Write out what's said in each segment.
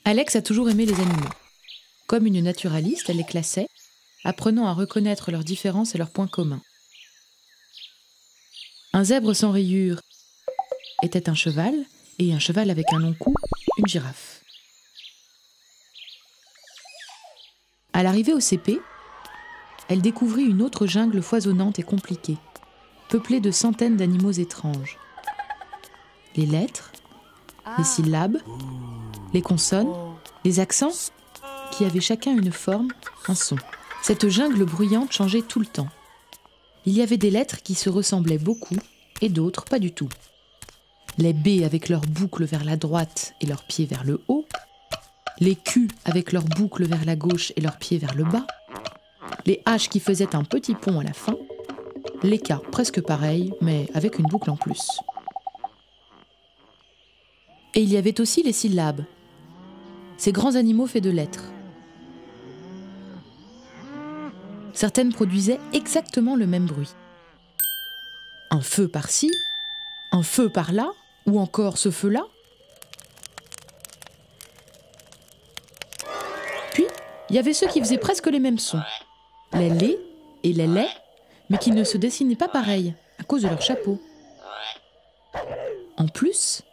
Alex a toujours aimé les animaux. Comme une naturaliste, elle les classait, apprenant à reconnaître leurs différences et leurs points communs. Un zèbre sans rayures était un cheval, et un cheval avec un long cou, une girafe. À l'arrivée au CP, elle découvrit une autre jungle foisonnante et compliquée, peuplée de centaines d'animaux étranges. Les lettres, les syllabes, les consonnes, les accents, qui avaient chacun une forme, un son. Cette jungle bruyante changeait tout le temps. Il y avait des lettres qui se ressemblaient beaucoup et d'autres pas du tout. Les B avec leurs boucles vers la droite et leurs pieds vers le haut, les Q avec leurs boucles vers la gauche et leurs pieds vers le bas, les H qui faisaient un petit pont à la fin, les K presque pareils mais avec une boucle en plus. Et il y avait aussi les syllabes, ces grands animaux faits de lettres. Certaines produisaient exactement le même bruit. Un feu par-ci, un feu par-là, ou encore ce feu-là. Puis, il y avait ceux qui faisaient presque les mêmes sons. Les lait et les laits, mais qui ne se dessinaient pas pareil, à cause de leur chapeau. En plus,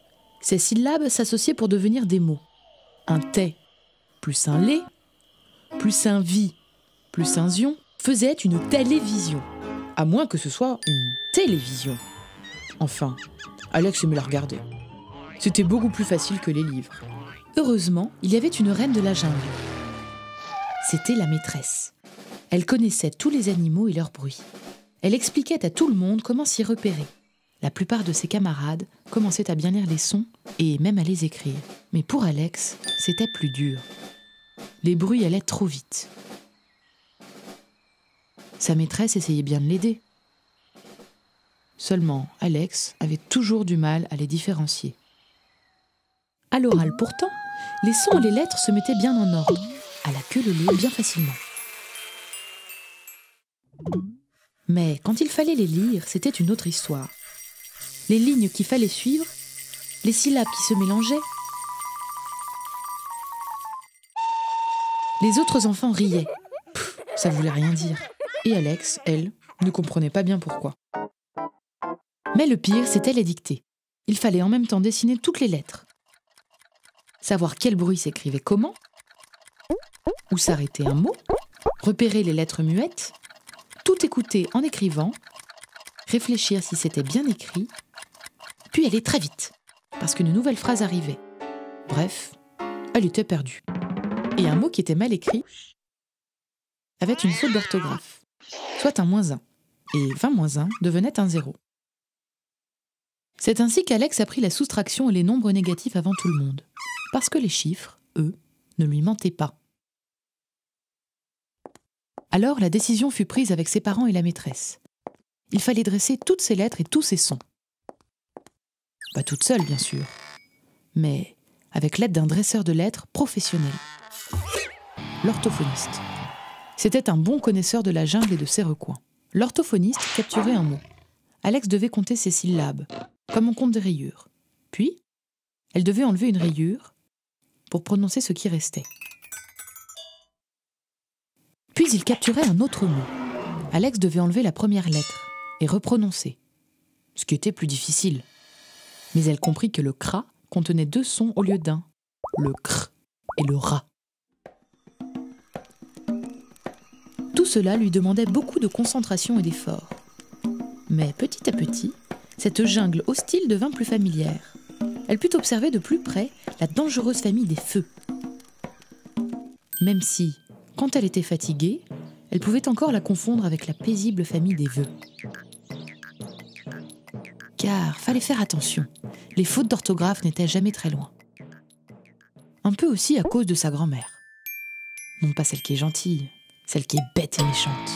ces syllabes s'associaient pour devenir des mots. Un thé, plus un lait, plus un vie, plus un zion, faisait une télévision. À moins que ce soit une télévision. Enfin, Alex aimait la regarder. C'était beaucoup plus facile que les livres. Heureusement, il y avait une reine de la jungle. C'était la maîtresse. Elle connaissait tous les animaux et leurs bruits. Elle expliquait à tout le monde comment s'y repérer. La plupart de ses camarades commençaient à bien lire les sons et même à les écrire. Mais pour Alex, c'était plus dur. Les bruits allaient trop vite. Sa maîtresse essayait bien de l'aider. Seulement, Alex avait toujours du mal à les différencier. À l'oral, pourtant, les sons et les lettres se mettaient bien en ordre, à la queue leu bien facilement. Mais quand il fallait les lire, c'était une autre histoire. Les lignes qu'il fallait suivre, les syllabes qui se mélangeaient. Les autres enfants riaient. Ça voulait rien dire. Et Alex, elle, ne comprenait pas bien pourquoi. Mais le pire, c'était les dictées. Il fallait en même temps dessiner toutes les lettres. Savoir quel bruit s'écrivait comment, où s'arrêtait un mot, repérer les lettres muettes, tout écouter en écrivant, réfléchir si c'était bien écrit, puis aller très vite, parce qu'une nouvelle phrase arrivait. Bref, elle était perdue. Et un mot qui était mal écrit avait une faute d'orthographe, soit un -1, et 20-1 devenait un 0. C'est ainsi qu'Alex apprit la soustraction et les nombres négatifs avant tout le monde, parce que les chiffres, eux, ne lui mentaient pas. Alors la décision fut prise avec ses parents et la maîtresse. Il fallait dresser toutes ces lettres et tous ces sons. Pas toute seule, bien sûr, mais avec l'aide d'un dresseur de lettres professionnel, l'orthophoniste. C'était un bon connaisseur de la jungle et de ses recoins. L'orthophoniste capturait un mot. Alex devait compter ses syllabes, comme on compte des rayures. Puis, elle devait enlever une rayure pour prononcer ce qui restait. Puis il capturait un autre mot. Alex devait enlever la première lettre et reprononcer, ce qui était plus difficile. Mais elle comprit que le cra contenait 2 sons au lieu d'un, le cr et le ra. Tout cela lui demandait beaucoup de concentration et d'effort. Mais petit à petit, cette jungle hostile devint plus familière. Elle put observer de plus près la dangereuse famille des feux. Même si, quand elle était fatiguée, elle pouvait encore la confondre avec la paisible famille des vœux. Car fallait faire attention, les fautes d'orthographe n'étaient jamais très loin. Un peu aussi à cause de sa grand-mère. Non pas celle qui est gentille, celle qui est bête et méchante.